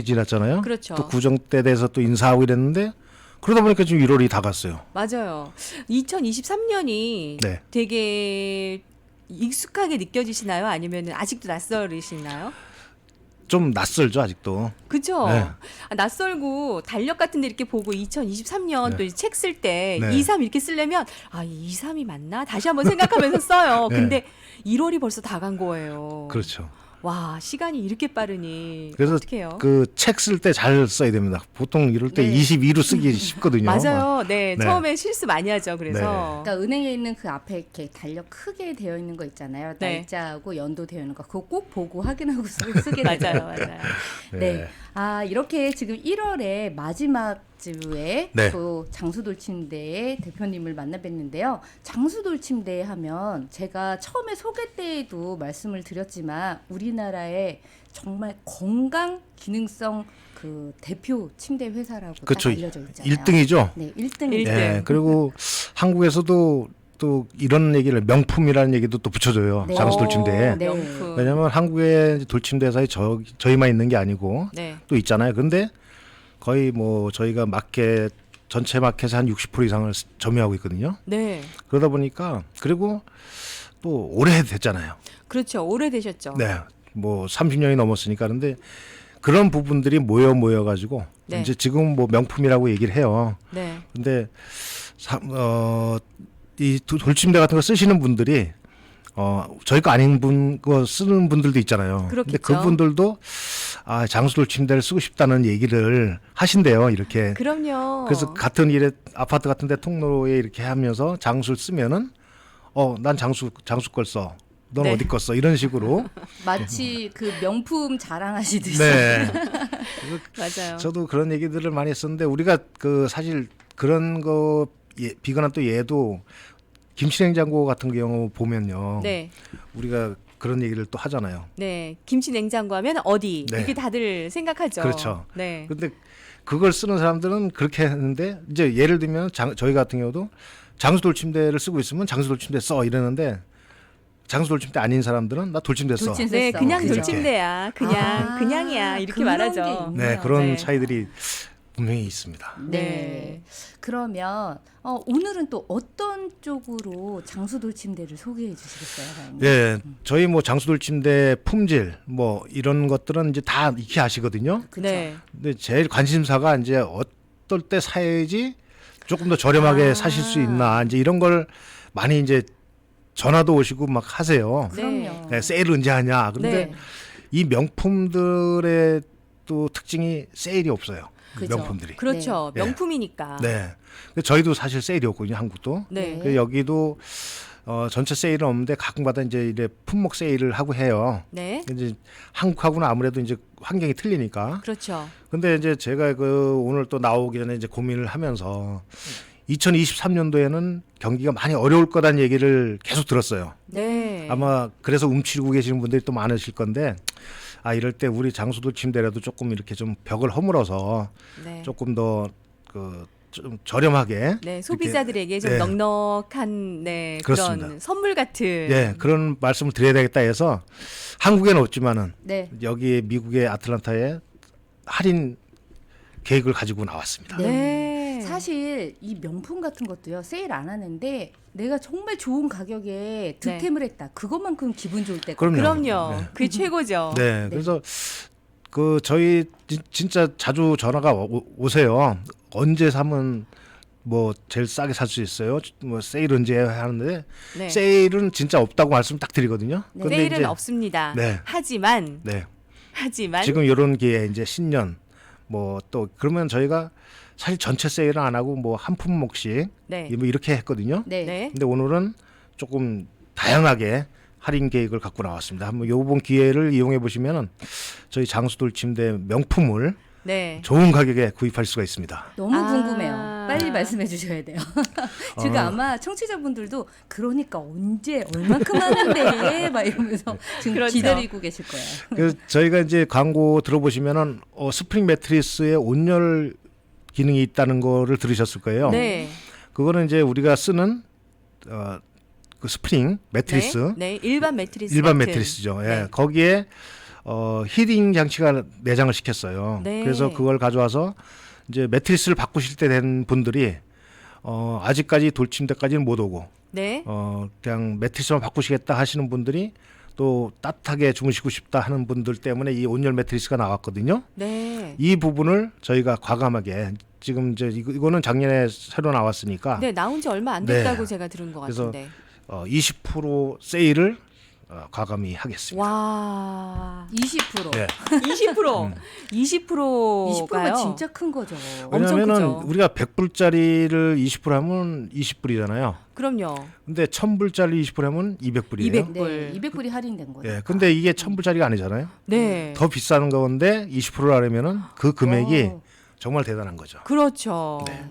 지났잖아요. 그렇죠. 또 구정 때 돼서 또 인사하고 이랬는데 그러다 보니까 지금 1월이 다 갔어요. 맞아요. 2023년이 네. 되게 익숙하게 느껴지시나요? 아니면 아직도 낯설으시나요? 좀 낯설죠 아직도. 그죠? 네. 낯설고 달력 같은 데 이렇게 보고 2023년 네. 또 책 쓸 때 네. 23 이렇게 쓰려면 아, 23이 맞나? 다시 한번 생각하면서 써요. 네. 근데 1월이 벌써 다 간 거예요. 그렇죠. 와, 시간이 이렇게 빠르니 그래서 어떡해요? 그 책 쓸 때 잘 써야 됩니다. 보통 이럴 때 네. 22로 쓰기 쉽거든요. 맞아요. 네, 네. 처음에 실수 많이 하죠. 그래서 그러니까 은행에 있는 그 앞에 이렇게 달력 크게 되어 있는 거 있잖아요. 네. 날짜하고 연도 되어 있는 거 그거 꼭 보고 확인하고 쓰게 되죠. 맞아요, 맞아요. 네. 아, 이렇게 지금 1월에 마지막 주에 네. 또 장수돌침대의 대표님을 만나 뵀는데요. 장수돌침대 하면 제가 처음에 소개 때에도 말씀을 드렸지만 우리나라의 정말 건강 기능성 그 대표 침대 회사라고 그렇죠. 딱 알려져 있잖아요. 1등이죠. 네, 1등. 일 등. 예. 그리고 한국에서도 또 이런 얘기를 명품이라는 얘기도 또 붙여줘요. 네. 장수 돌침대에. 오, 네. 명품. 왜냐하면 한국에 돌침대 회사에 저희만 있는 게 아니고 네. 또 있잖아요. 근데 거의 뭐 저희가 마켓 전체 마켓의 한 60% 이상을 점유하고 있거든요. 네. 그러다 보니까 그리고 또 오래됐잖아요. 그렇죠. 오래되셨죠. 네. 뭐 30년이 넘었으니까. 근데 그런 부분들이 모여 가지고 네. 이제 지금 뭐 명품이라고 얘기를 해요. 네. 근데 이 돌침대 같은 거 쓰시는 분들이 저희 거 아닌 거 쓰는 분들도 있잖아요. 근데 그렇겠죠. 그분들도 장수 돌침대를 쓰고 싶다는 얘기를 하신대요. 이렇게. 그럼요. 그래서 같은 일에 아파트 같은 데 통로에 이렇게 하면서 장수를 쓰면은 난 장수 걸 써. 넌 네. 어디 거 써. 이런 식으로. 마치 그 명품 자랑하시듯이. 네. 맞아요. 저도 그런 얘기들을 많이 했었는데 우리가 그 사실 그런 거 비근한 또 얘도 김치냉장고 같은 경우 보면요. 네. 우리가 그런 얘기를 또 하잖아요. 네. 김치 냉장고 하면 어디? 네. 이렇게 다들 생각하죠. 그렇죠. 네. 근데 그걸 쓰는 사람들은 그렇게 했는데 이제 예를 들면 저희 같은 경우도 장수 돌침대를 쓰고 있으면 장수 돌침대 써 이러는데 장수 돌침대 아닌 사람들은 나 돌침대 써. 돌침대 네, 써. 그냥 그죠. 돌침대야. 그냥이야. 이렇게 그런 말하죠. 게 있네요. 네, 그런 네. 차이들이 분명히 있습니다. 네. 그러면 오늘은 또 어떤 쪽으로 장수돌침대를 소개해 주시겠어요, 사장님? 예, 저희 뭐 장수 돌침대 품질 뭐 이런 것들은 이제 다 익히 아시거든요. 그렇죠. 네. 근데 제일 관심사가 이제 어떨 때 사야지 조금 더 저렴하게 사실 수 있나 이제 이런 걸 많이 이제 전화도 오시고 막 하세요. 그럼요. 네, 세일 언제 하냐. 그런데 네. 이 명품들의 또 특징이 세일이 없어요. 그죠. 명품들이. 그렇죠. 네. 명품이니까. 네. 저희도 사실 세일이 없거든요. 한국도. 네. 그래서 여기도 전체 세일은 없는데 가끔가다 이제 이래 품목 세일을 하고 해요. 네. 이제 한국하고는 아무래도 이제 환경이 틀리니까. 그렇죠. 근데 이제 제가 오늘 또 나오기 전에 이제 고민을 하면서 2023년도에는 경기가 많이 어려울 거다는 얘기를 계속 들었어요. 네. 아마 그래서 움츠리고 계시는 분들이 또 많으실 건데 이럴 때 우리 장수돌 침대라도 조금 이렇게 좀 벽을 허물어서 네. 조금 더 좀 저렴하게 네, 소비자들에게 좀 네. 넉넉한 네, 그렇습니다. 그런 선물 같은 예, 그런 말씀을 드려야 되겠다 해서 한국에는 없지만은 네. 여기 미국의 아틀란타에 할인 계획을 가지고 나왔습니다. 네. 사실 이 명품 같은 것도요 세일 안 하는데 내가 정말 좋은 가격에 득템을 했다 그것만큼 기분 좋을 때가 그럼요. 네. 그게 최고죠. 네, 그래서 저희 진짜 자주 전화가 오세요. 언제 사면 뭐 제일 싸게 살 수 있어요? 뭐 세일 언제 하는데 네. 세일은 진짜 없다고 말씀 딱 드리거든요. 네. 근데 세일은 이제 없습니다. 네. 하지만 네. 하지만 지금 이런 기회에 이제 신년 뭐 또 그러면 저희가 사실 전체 세일은 안 하고 뭐 한 품목씩 네. 뭐 이렇게 했거든요. 네. 네. 근데 오늘은 조금 다양하게 할인 계획을 갖고 나왔습니다. 한번 요번 기회를 이용해 보시면은 저희 장수돌 침대 명품을 네. 좋은 가격에 구입할 수가 있습니다. 너무 아. 궁금해요. 빨리 말씀해 주셔야 돼요. 지금 아마 청취자분들도 그러니까 언제 얼마큼 하는데 막 이러면서 지금 그렇죠. 기다리고 계실 거예요. 그래서 저희가 이제 광고 들어보시면은 스프링 매트리스에 온열 기능이 있다는 거를 들으셨을 거예요. 네. 그거는 이제 우리가 쓰는 그 스프링 매트리스 네. 네. 일반 매트리스 일반 같은. 매트리스죠. 예. 네. 거기에 히딩 장치가 내장을 시켰어요. 네. 그래서 그걸 가져와서 이제 매트리스를 바꾸실 때 된 분들이 아직까지 돌침대까지는 못 오고 네. 그냥 매트리스만 바꾸시겠다 하시는 분들이 또 따뜻하게 주무시고 싶다 하는 분들 때문에 이 온열 매트리스가 나왔거든요. 네. 이 부분을 저희가 과감하게 지금 이제 이거는 작년에 새로 나왔으니까 네, 나온 지 얼마 안 됐다고 네. 제가 들은 것 그래서 같은데. 20% 세일을 과감히 하겠습니다. 와. 20%. 네. 20%. 20%가요. 20%가 진짜 큰 거죠. 엄청 왜냐하면 크죠. 우리가 100불짜리를 20% 하면 20불이잖아요. 그럼요. 근데 1000불짜리 20% 하면 200불이에요. 200. 네, 200불이 할인된 거죠. 예. 근데 이게 1000불짜리가 아니잖아요. 네. 더 비싼 건데 20%를 하려면은 그 금액이 와. 정말 대단한 거죠. 그렇죠. 네.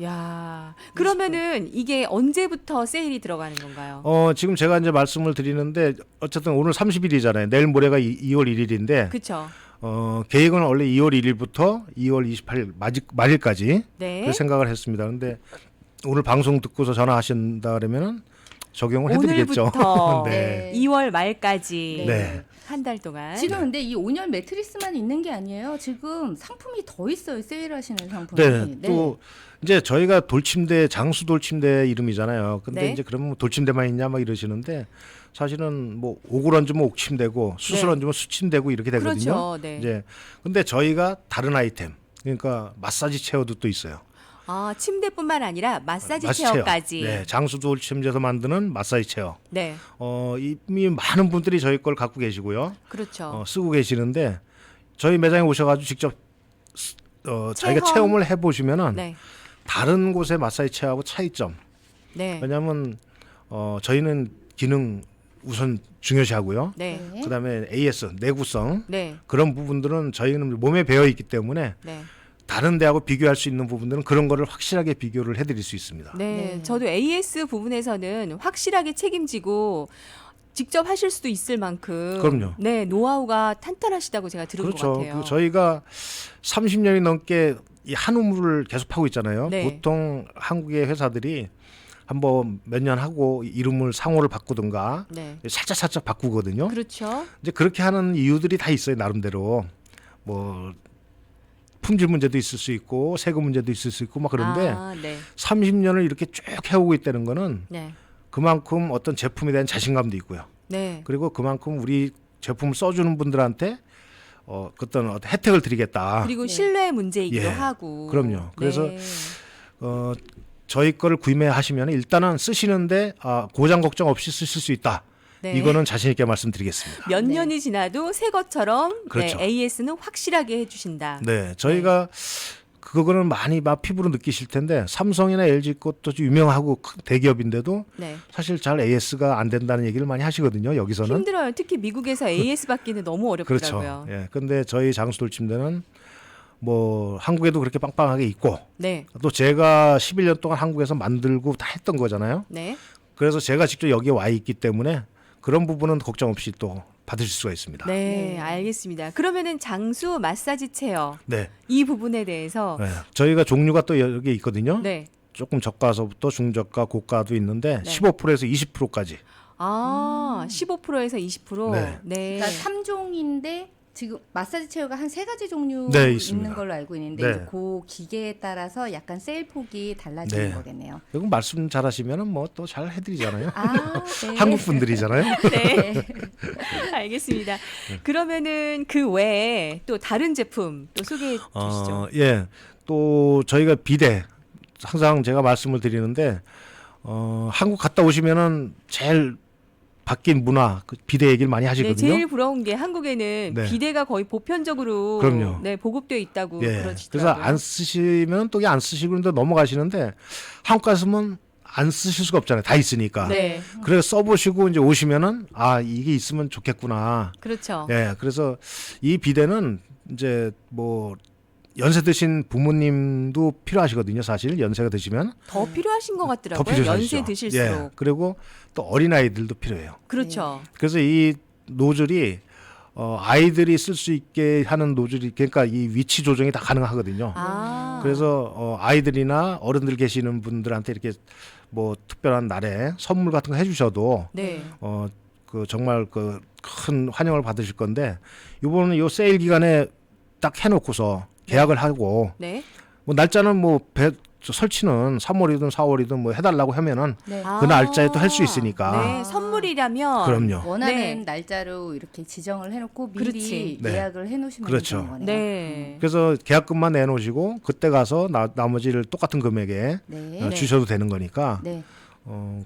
야. 그러면은 이게 언제부터 세일이 들어가는 건가요? 지금 제가 이제 말씀을 드리는데 어쨌든 오늘 30일이잖아요. 내일 모레가 2월 1일인데 그렇죠. 계획은 원래 2월 1일부터 2월 28일 말일까지 네. 그 생각을 했습니다. 근데 오늘 방송 듣고서 전화하신다 그러면은 적용을 해드리겠죠. 오늘부터 네. 2월 말까지 네. 한 달 동안. 지금 근데 이 온열 매트리스만 있는 게 아니에요. 지금 상품이 더 있어요. 세일하시는 상품이. 네. 또 이제 저희가 돌침대 장수 돌침대 이름이잖아요. 근데 네. 이제 그러면 돌침대만 있냐 막 이러시는데 사실은 뭐 옥을 얹으면 옥침대고 숯을 네. 얹으면 숯침대고 이렇게 되거든요. 그렇죠. 네. 이제 근데 저희가 다른 아이템 그러니까 마사지 체어도 또 있어요. 아, 침대뿐만 아니라 마사지 마사지 체어까지. 네, 장수 돌침대에서 만드는 마사지 체어. 네. 이미 많은 분들이 저희 걸 갖고 계시고요. 그렇죠. 쓰고 계시는데 저희 매장에 오셔가지고 직접 자기가 체험을 해보시면은 네. 다른 곳의 마사지 체어하고 차이점. 네. 왜냐하면 저희는 기능 우선 중요시하고요. 네. 네. 그다음에 AS 내구성 네. 그런 부분들은 저희는 몸에 배어 있기 때문에 네. 다른 데하고 비교할 수 있는 부분들은 그런 거를 확실하게 비교를 해드릴 수 있습니다. 네. 네. 저도 AS 부분에서는 확실하게 책임지고 직접 하실 수도 있을 만큼 그럼요. 네, 노하우가 탄탄하시다고 제가 들은 것 그렇죠. 같아요. 저희가 30년이 넘게 이 한우물을 계속 파고 있잖아요. 네. 보통 한국의 회사들이 한번 몇 년 하고 이름을 상호를 바꾸든가 네. 살짝 바꾸거든요. 그렇죠. 이제 그렇게 하는 이유들이 다 있어요. 나름대로 뭐 품질 문제도 있을 수 있고 세금 문제도 있을 수 있고 막 그런데 아, 네. 30년을 이렇게 쭉 해오고 있다는 거는 네. 그만큼 어떤 제품에 대한 자신감도 있고요. 네. 그리고 그만큼 우리 제품을 써주는 분들한테 어떤 혜택을 드리겠다. 그리고 네. 신뢰 문제이기도 예. 하고. 그럼요. 그래서 네. 저희 거를 구매하시면 일단은 쓰시는데 고장 걱정 없이 쓰실 수 있다. 네. 이거는 자신 있게 말씀드리겠습니다. 몇 네. 년이 지나도 새 것처럼 그렇죠. 네, AS는 확실하게 해주신다. 네, 저희가 그거는 많이 피부로 느끼실 텐데 삼성이나 LG 것도 유명하고 큰 대기업인데도 네. 사실 잘 AS가 안 된다는 얘기를 많이 하시거든요. 여기서는. 힘들어요. 특히 미국에서 AS 받기는 너무 그렇죠. 어렵더라고요. 예. 근데 저희 장수돌침대는 뭐 한국에도 그렇게 빵빵하게 있고 네. 또 제가 11년 동안 한국에서 만들고 다 했던 거잖아요. 네. 그래서 제가 직접 여기에 와 있기 때문에 그런 부분은 걱정 없이 또 받으실 수가 있습니다. 네, 네. 알겠습니다. 그러면은 장수 마사지 체어 네. 이 부분에 대해서 네. 저희가 종류가 또 여기 있거든요. 네. 조금 저가서부터 중저가, 고가도 있는데 네. 15%에서 20%까지. 15%에서 20%. 네. 네. 그러니까 3종인데 지금 마사지 체어가 한 3가지 종류 네, 있습니다. 있는 걸로 알고 있는데 네. 이제 그 기계에 따라서 약간 세일 폭이 달라지는 네. 거겠네요. 이거 말씀 잘하시면은 뭐 또 잘 해드리잖아요. 아, 네. 한국 분들이잖아요. 네. 알겠습니다. 그러면은 그 외에 또 다른 제품 또 소개해 주시죠. 예. 또 저희가 비대 항상 제가 말씀을 드리는데 한국 갔다 오시면은 제일 바뀐 문화 그 비대 얘기를 많이 네, 하시거든요. 제일 부러운 게 한국에는 네. 비대가 거의 보편적으로 그럼요. 네, 보급되어 있다고 예. 그래서 그러시더라고요. 안 쓰시면 또 안 쓰시고 그런데 넘어가시는데 한국 갔으면 안 쓰실 수가 없잖아요. 다 있으니까. 네. 그래서 써보시고 이제 오시면은 이게 있으면 좋겠구나. 그렇죠. 예. 그래서 이 비대는 이제 뭐 연세 드신 부모님도 필요하시거든요. 사실 연세가 드시면 더 필요하신 것 더 같더라고요. 필요하시죠. 연세 드실수록. 예. 그리고 또 어린 아이들도 필요해요. 그렇죠. 그래서 이 노즐이 아이들이 쓸 수 있게 하는 노즐이 그러니까 이 위치 조정이 다 가능하거든요. 그래서 아이들이나 어른들 계시는 분들한테 이렇게 뭐 특별한 날에 선물 같은 거 해주셔도 네. 그 정말 그 큰 환영을 받으실 건데 이번은 요 세일 기간에 딱 해놓고서 계약을 하고 네. 뭐 날짜는 뭐 설치는 3월이든 4월이든 뭐 해달라고 하면은 네. 아. 그 날짜에 또 할 수 있으니까. 네, 선물이라면 그럼요. 원하는 네. 날짜로 이렇게 지정을 해놓고 미리 그렇지. 네. 예약을 해놓으시면 그렇죠. 되는 거네요. 네. 그래서 계약금만 내놓으시고 그때 가서 나머지를 똑같은 금액에 네. 주셔도 되는 거니까 네.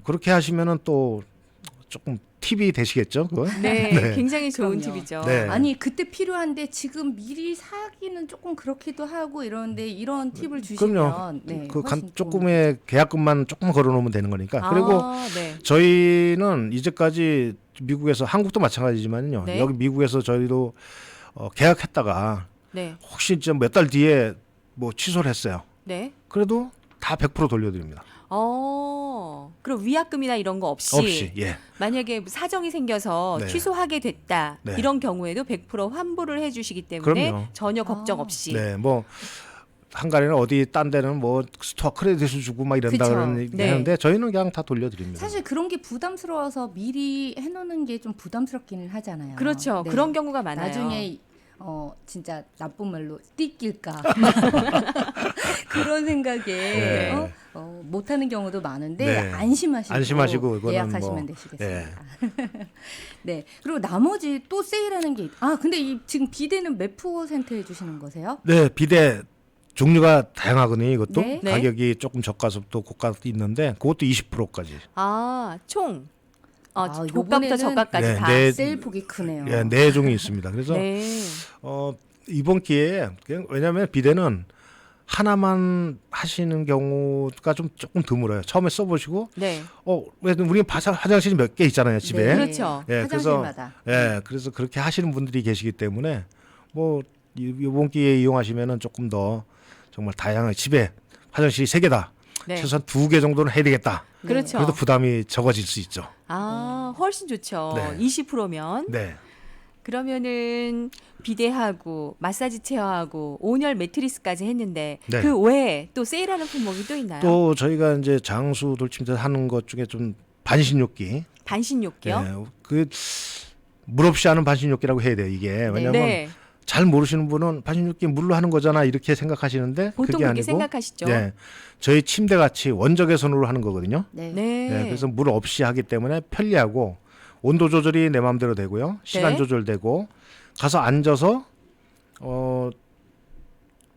그렇게 하시면은 또 조금 팁이 되시겠죠, 그거? 네, 네. 굉장히 좋은 그럼요. 팁이죠. 네. 아니 그때 필요한데 지금 미리 사기는 조금 그렇기도 하고 이런데 이런 팁을 주시면 그럼요. 네, 그 훨씬 좋은- 조금의 계약금만 조금 걸어놓으면 되는 거니까. 그리고 네. 저희는 이제까지 미국에서 한국도 마찬가지지만요. 네. 여기 미국에서 저희도 계약했다가 네. 혹시 몇 달 뒤에 뭐 취소를 했어요. 네. 그래도 다 100% 돌려드립니다. 그럼 위약금이나 이런 거 없이, 예. 만약에 사정이 생겨서 네. 취소하게 됐다. 네. 이런 경우에도 100% 환불을 해 주시기 때문에 그럼요. 전혀 걱정 없이. 네, 뭐 한가리는 어디 딴 데는 뭐 스토어 크레딧을 주고 막 이런다 그쵸. 그러는 얘기 네. 하는데 저희는 그냥 다 돌려드립니다. 사실 그런 게 부담스러워서 미리 해놓는 게 좀 부담스럽기는 하잖아요. 그렇죠. 네. 그런 경우가 많아요. 나중에 진짜 나쁜 말로 띠낄까 그런 생각에 네. 못하는 경우도 많은데 네. 안심하시고 이거는 예약하시면 뭐, 되시겠습니다. 네. 그리고 나머지 또 세일하는 게 근데 지금 비대는 몇 % 해주시는 거세요? 네, 비대 종류가 다양하거든요. 이것도 네. 네. 가격이 조금 저가서부터 고가도 있는데 그것도 20%까지. 총. 고가부터 요번에는 저가까지 네, 다. 네. 세일 폭이 크네요. 예, 네 종이 있습니다. 그래서 네. 이번 기회에 왜냐하면 비대는 하나만 하시는 경우가 좀 조금 드물어요. 처음에 써보시고 네. 왜 우리 화장실이 몇 개 있잖아요 집에. 네. 그렇죠. 예, 화장실마다. 그래서 그렇게 하시는 분들이 계시기 때문에 뭐 이번 기회에 이용하시면은 조금 더 정말 다양하게 집에 화장실이 3개다. 네. 최소한 2개 정도는 해야 되겠다. 그렇죠. 그래도 부담이 적어질 수 있죠. 훨씬 좋죠. 네. 20%면. 네. 그러면은 비데하고 마사지 체어하고 온열 매트리스까지 했는데 네. 그 외에 또 세일하는 품목이 또 있나요? 또 저희가 이제 장수 돌침대 하는 것 중에 좀 반신욕기. 반신욕기요? 네. 물 없이 하는 반신욕기라고 해야 돼요, 이게. 왜냐면 네. 잘 모르시는 분은 반신욕기 물로 하는 거잖아 이렇게 생각하시는데 보통 그게 그렇게 아니고 생각하시죠. 네. 저희 침대 같이 원적외 선으로 하는 거거든요. 네. 네. 네, 그래서 물 없이 하기 때문에 편리하고 온도 조절이 내 마음대로 되고요. 시간 네. 조절되고 가서 앉아서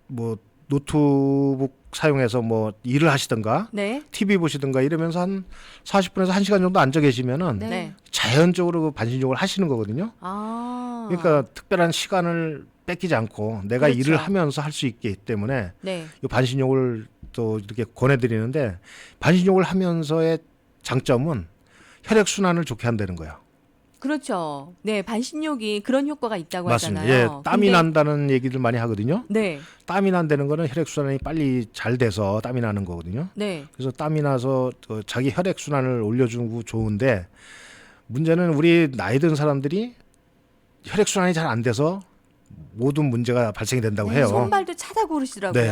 뭐 노트북 사용해서 뭐 일을 하시든가 네. TV 보시든가 이러면서 한 40분에서 1시간 정도 앉아 계시면은 네. 네. 자연적으로 그 반신욕을 하시는 거거든요. 그러니까 특별한 시간을 뺏기지 않고 내가 그렇죠. 일을 하면서 할 수 있기 때문에 네. 이 반신욕을 또 이렇게 권해드리는데 반신욕을 하면서의 장점은 혈액 순환을 좋게 한다는 거예요. 그렇죠. 네, 반신욕이 그런 효과가 있다고 맞습니다. 하잖아요. 예, 땀이 근데- 난다는 얘기를 많이 하거든요. 네. 땀이 난다는 거는 혈액 순환이 빨리 잘 돼서 땀이 나는 거거든요. 네. 그래서 땀이 나서 자기 혈액 순환을 올려주고 좋은데 문제는 우리 나이 든 사람들이 혈액 순환이 잘 안 돼서 모든 문제가 발생이 된다고 해요. 손발도 차다고 그러시더라고요.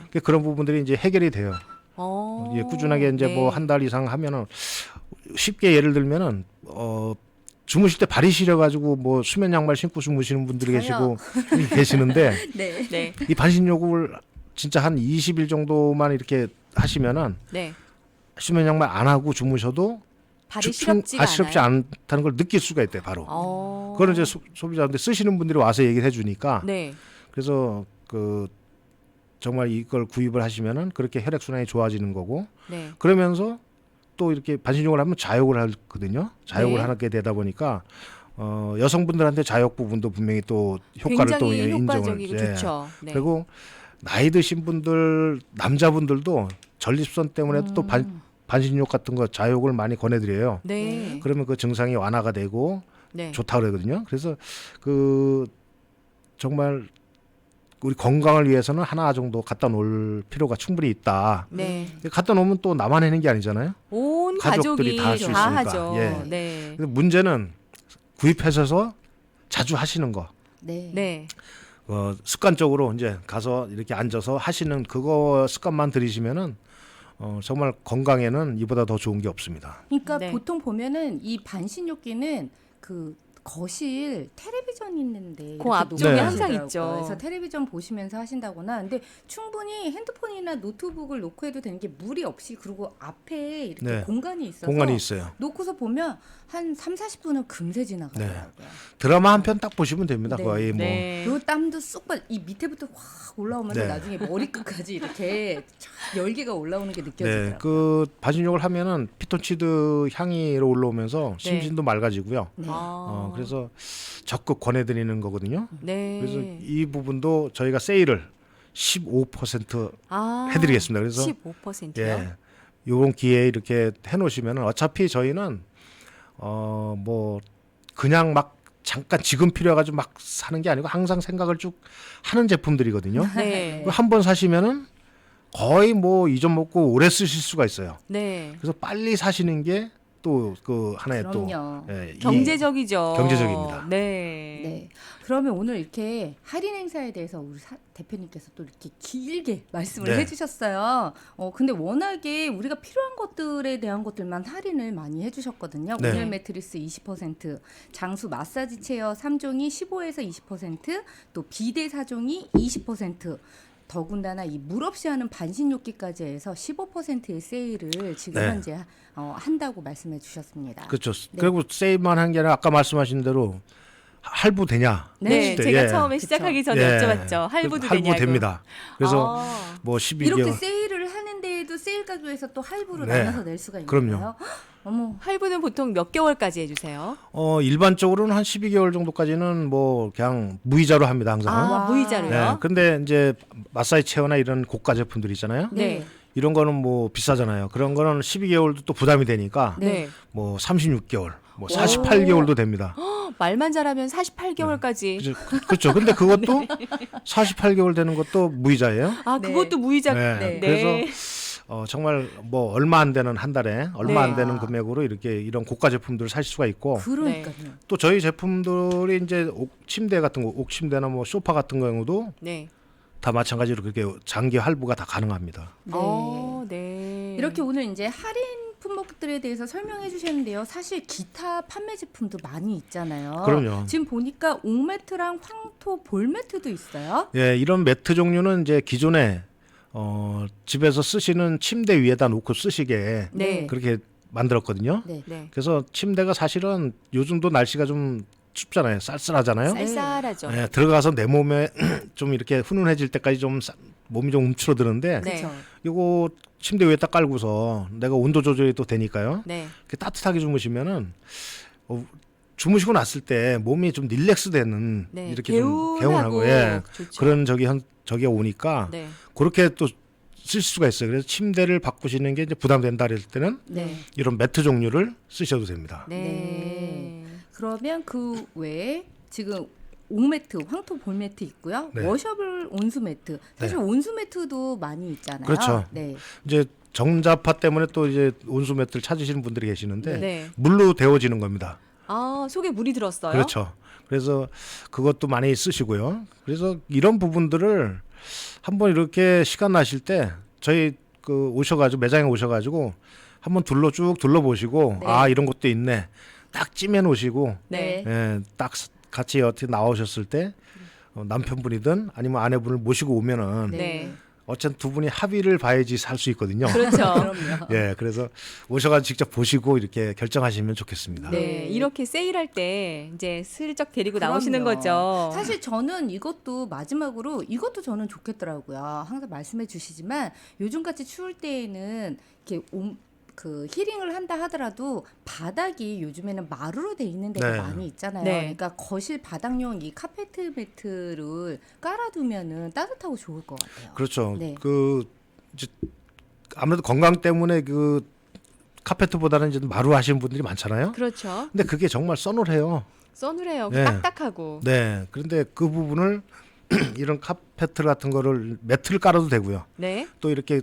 그러니까 그런 부분들이 이제 해결이 돼요. 예, 꾸준하게 이제 네. 뭐 한 달 이상 하면은 쉽게 예를 들면은 주무실 때 발이 시려가지고 뭐 수면 양말 신고 주무시는 분들이 저요. 계시고 계시는데 네. 네. 이 반신욕을 진짜 한 20일 정도만 이렇게 하시면은 네. 수면 양말 안 하고 주무셔도 발이 시렵지가 시렵지 않아요. 않다는 걸 느낄 수가 있대요, 바로. 그거는 이제 소비자한테 쓰시는 분들이 와서 얘기를 해주니까 네. 그래서 정말 이걸 구입을 하시면은 그렇게 혈액 순환이 좋아지는 거고 네. 그러면서 또 이렇게 반신욕을 하면 자욕을 하거든요. 자욕을 네. 하게 되다 보니까 여성분들한테 자욕 부분도 분명히 또 효과를 또 굉장히 인정을 효과적이고 예. 좋죠. 네. 그리고 나이 드신 분들 남자분들도 전립선 때문에 또 반신욕 같은 거 자욕을 많이 권해드려요. 네. 그러면 그 증상이 완화가 되고 네. 좋다 그러거든요. 그래서 정말 우리 건강을 위해서는 하나 정도 갖다 놓을 필요가 충분히 있다. 네. 갖다 놓으면 또 나만 하는 게 아니잖아요. 온 가족들이 가족이 다할수 다 있으니까. 하죠. 예. 네. 근데 문제는 구입하셔서 자주 하시는 거. 네. 네. 습관적으로 이제 가서 이렇게 앉아서 하시는 그거 습관만 들이시면은 정말 건강에는 이보다 더 좋은 게 없습니다. 그러니까 네. 보통 보면은 이 반신욕기는 그 거실 텔레비전 있는데 그 이렇게 앞쪽에 놓고 항상 하시더라고요. 있죠. 그래서 텔레비전 보시면서 하신다거나. 근데 충분히 핸드폰이나 노트북을 놓고 해도 되는 게 무리 없이, 그리고 앞에 이렇게 네. 공간이 있어서 공간이 있어요. 놓고서 보면 한 3-40분은 금세 지나가더라고요. 드라마 한 편 딱 보시면 됩니다. 네. 거의 뭐. 네. 요 땀도 쑥 빠, 이 밑에부터 확 올라오면서 네. 나중에 머리끝까지 이렇게 쫙 열기가 올라오는 게 네, 느껴지더라고요. 그 반신욕을 하면은 피톤치드 향이 올라오면서 네. 심신도 맑아지고요. 네. 그래서 적극 권해드리는 거거든요. 네. 그래서 이 부분도 저희가 세일을 15% 해드리겠습니다. 그래서 15%요? 예, 요런 기회에 이렇게 해놓으시면은 어차피 저희는 뭐 그냥 막 잠깐 지금 필요해가지고 막 사는 게 아니고 항상 생각을 쭉 하는 제품들이거든요. 네. 한 번 사시면은 거의 뭐 잊어먹고 오래 쓰실 수가 있어요. 네. 그래서 빨리 사시는 게 또 그 하나의 그럼요. 또 이 경제적이죠. 경제적입니다. 네. 네. 그러면 오늘 이렇게 할인 행사에 대해서 우리 대표님께서 또 이렇게 길게 말씀을 네. 해주셨어요. 근데 워낙에 우리가 필요한 것들에 대한 것들만 할인을 많이 해주셨거든요. 네. 온열 매트리스 20%, 장수 마사지 체어 3종이 15에서 20%, 또 비데 4종이 20%. 더군다나 이 물 없이 하는 반신욕기까지 해서 15%의 세일을 지금 네. 현재 한다고 말씀해 주셨습니다. 그렇죠. 네. 그리고 세일만 한 게 아니라 아까 말씀하신 대로 할부 되냐? 네, 네, 제가 예. 처음에 그쵸. 시작하기 전에 예. 여쭤봤죠. 할부도 할부 되냐고. 됩니다. 그래서 아, 뭐 이렇게 12개월 세일을 하는데도 세일 가격에서 또 할부로 네. 나눠서 낼 수가 있는 그럼요. 거예요? 어머. 할부는 보통 몇 개월까지 해주세요? 일반적으로는 한 12개월 정도까지는 뭐 그냥 무이자로 합니다, 항상. 아, 와. 무이자로요? 네. 근데 이제 마사지 체어나 이런 고가 제품들 있잖아요. 네. 이런 거는 뭐 비싸잖아요. 그런 거는 12개월도 또 부담이 되니까 네. 뭐 36개월, 뭐 48개월도 됩니다. 말만 잘하면 48개월까지. 그렇죠. 근데 그것도 48개월 되는 것도 무이자예요. 아, 네. 그것도 무이자. 네. 네. 그래서 정말 뭐 얼마 안 되는 한 달에 얼마 네. 안 되는 금액으로 이렇게 이런 고가 제품들을 살 수가 있고 그러니까요. 또 저희 제품들이 이제 침대 같은 거, 옥침대나 뭐 소파 같은 경우도 네. 다 마찬가지로 그렇게 장기 할부가 다 가능합니다. 네. 네. 이렇게 오늘 이제 할인 품목들에 대해서 설명해 주셨는데요. 사실 기타 판매 제품도 많이 있잖아요. 그럼요. 지금 보니까 옥매트랑 황토 볼매트도 있어요. 예, 이런 매트 종류는 이제 기존에 집에서 쓰시는 침대 위에다 놓고 쓰시게 네. 그렇게 만들었거든요. 네. 네. 그래서 침대가 사실은 요즘도 날씨가 좀 춥잖아요. 쌀쌀하잖아요. 쌀쌀하죠. 예, 들어가서 내 몸에 좀 이렇게 훈훈해질 때까지 좀 몸이 좀 움츠러드는데 네. 그렇죠. 이거 침대 위에 딱 깔고서 내가 온도 조절이 또 되니까요. 네. 이렇게 따뜻하게 주무시면은 주무시고 났을 때 몸이 좀 릴렉스 되는 네. 이렇게 좀 개운하고 개운하고 예. 좋죠. 그런 저기 오니까 네. 그렇게 또 쓸 수가 있어요. 그래서 침대를 바꾸시는 게 이제 부담된다 그럴 때는 네. 이런 매트 종류를 쓰셔도 됩니다. 네. 네. 그러면 그 외에 지금 옥매트, 황토 볼매트 있고요. 네. 워셔블 온수 매트. 사실 온수 매트도 많이 있잖아요. 그렇죠. 네. 이제 전자파 때문에 또 이제 온수 매트를 찾으시는 분들이 계시는데 네. 물로 데워지는 겁니다. 아, 속에 물이 들었어요? 그렇죠. 그래서 그것도 많이 쓰시고요. 그래서 이런 부분들을 한번 이렇게 시간 나실 때 저희 그 오셔가지고 매장에 오셔가지고 한번 쭉 둘러보시고 네. 아 이런 것도 있네. 딱 찜해 놓으시고 네. 예, 딱 같이 어떻게 나오셨을 때 남편분이든 아니면 아내분을 모시고 오면은 네. 어쨌든 두 분이 합의를 봐야지 살 수 있거든요. 그렇죠. 그럼요. 예, 그래서 오셔가지고 직접 보시고 이렇게 결정하시면 좋겠습니다. 네. 이렇게 세일할 때 이제 슬쩍 데리고 그럼요. 나오시는 거죠. 사실 저는 이것도 마지막으로 이것도 저는 좋겠더라고요. 항상 말씀해 주시지만 요즘같이 추울 때에는 이렇게 그 힐링을 한다 하더라도 바닥이 요즘에는 마루로 돼 있는 데가 네. 많이 있잖아요. 네. 그러니까 거실 바닥용 이 카페트 매트를 깔아두면은 따뜻하고 좋을 것 같아요. 그렇죠. 네. 이제 아무래도 건강 때문에 그 카페트보다는 이제 마루 하시는 분들이 많잖아요. 그렇죠. 근데 그게 정말 서늘해요. 써누래요. 네. 딱딱하고. 네. 그런데 그 부분을 이런 카페트 같은 거를 매트를 깔아도 되고요. 네. 또 이렇게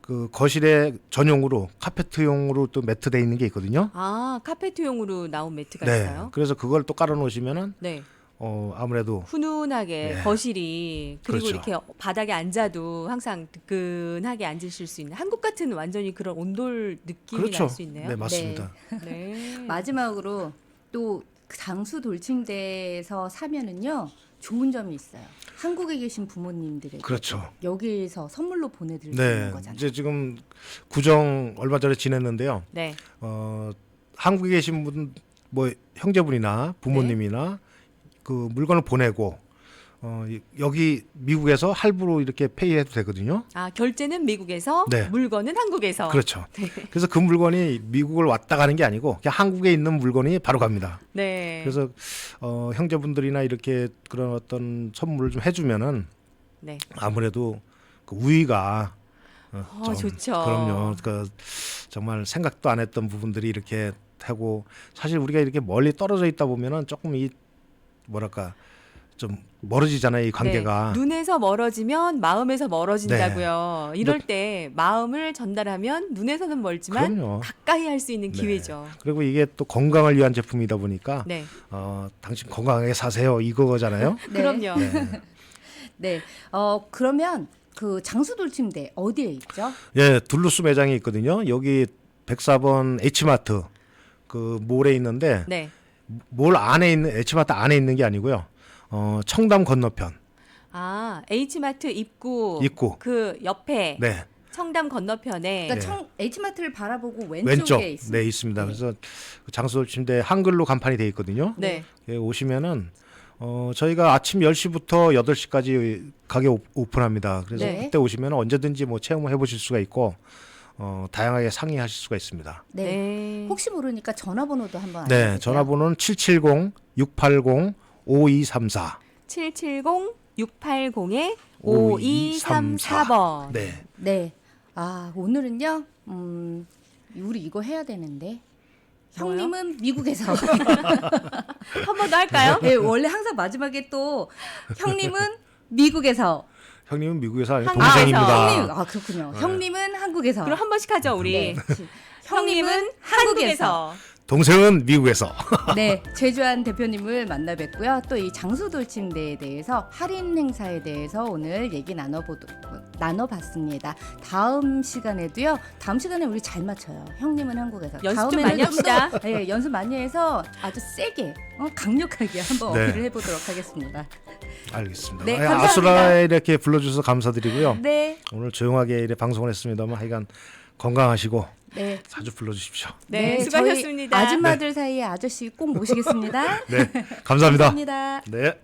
그 거실에 전용으로 카페트용으로 또 매트 돼 있는 게 있거든요. 아, 카페트용으로 나온 매트가 네. 있어요? 그래서 그걸 또 깔아 놓으시면은 네. 아무래도 훈훈하게 네. 거실이 그리고 그렇죠. 이렇게 바닥에 앉아도 항상 뜨끈하게 앉으실 수 있는 한국 같은 완전히 그런 온돌 느낌이 그렇죠. 날 수 있네요. 네, 맞습니다. 네. 마지막으로 또 장수 돌침대에서 사면은요 좋은 점이 있어요. 한국에 계신 부모님들에게 그렇죠. 여기에서 선물로 보내드릴 수 네, 있는 거잖아요. 이제 지금 구정 얼마 전에 지냈는데요. 네. 한국에 계신 분, 뭐 형제분이나 부모님이나 그 물건을 보내고 여기 미국에서 할부로 이렇게 페이해도 되거든요. 아, 결제는 미국에서, 네. 물건은 한국에서. 그렇죠. 그래서 그 물건이 미국을 왔다 가는 게 아니고 그냥 한국에 있는 물건이 바로 갑니다. 네. 그래서 형제분들이나 이렇게 그런 어떤 선물을 좀 해주면은 네. 아무래도 그 우위가 좋죠. 그럼요. 그 정말 생각도 안 했던 부분들이 이렇게 하고 사실 우리가 이렇게 멀리 떨어져 있다 보면은 조금 이 뭐랄까 좀 멀어지잖아요, 이 관계가. 네. 눈에서 멀어지면 마음에서 멀어진다고요. 이럴 때 마음을 전달하면 눈에서는 멀지만 그럼요. 가까이 할 수 있는 네. 기회죠. 그리고 이게 또 건강을 위한 제품이다 보니까 네. 당신 건강하게 사세요 이거잖아요. 네. 그럼요. 네. 그러면 그 장수 돌침대 어디에 있죠? 예, 둘루스 매장이 있거든요. 여기 104번 H마트 그 몰에 있는데 네. 몰 안에 있는 H마트 안에 있는 게 아니고요. 청담 건너편 아, H마트 입구 입구. 그 옆에 네. 청담 건너편에 그러니까 H마트를 바라보고 왼쪽에 왼쪽 있습니다. 네 있습니다. 네. 그래서 장수 침대 한글로 간판이 돼 있거든요. 네. 예, 오시면은 저희가 아침 10시부터 8시까지 가게 오픈합니다. 그래서 네. 그때 오시면 언제든지 뭐 체험을 해보실 수가 있고 다양하게 상의하실 수가 있습니다. 네. 네. 혹시 모르니까 전화번호도 한번 네, 알려주세요. 전화번호는 770-680-5234. 770-680-5234번. 네. 네. 오늘은요. 우리 이거 해야 되는데. 뭐요? 형님은 미국에서. 한 번 더 할까요? 네, 원래 항상 마지막에 또 형님은 미국에서. 형님은 미국에서 아니고 한국에서. 동생입니다. 형님, 그렇군요. 네. 형님은 한국에서. 그럼 한 번씩 하죠, 우리. 네. 형님은 한국에서. 동생은 미국에서. 네, 최주한 대표님을 만나 뵙고요. 또 이 장수 돌침대에 대해서 할인 행사에 대해서 오늘 얘기 나눠봤습니다. 다음 시간에도요. 다음 시간에 우리 잘 맞춰요. 형님은 한국에서. 연습 좀 다음에는 많이 합시다. 더, 네, 연습 많이 해서 아주 세게, 강력하게 한번 네. 어필을 해보도록 하겠습니다. 알겠습니다. 네, 아, 감사합니다. 아수라에 이렇게 불러주셔서 감사드리고요. 네, 오늘 조용하게 이렇게 방송을 했습니다만 하여간 건강하시고 네. 자주 불러주십시오. 네, 저희 수고하셨습니다. 아줌마들 사이에 아저씨 꼭 모시겠습니다. 네, 감사합니다. 감사합니다. 네.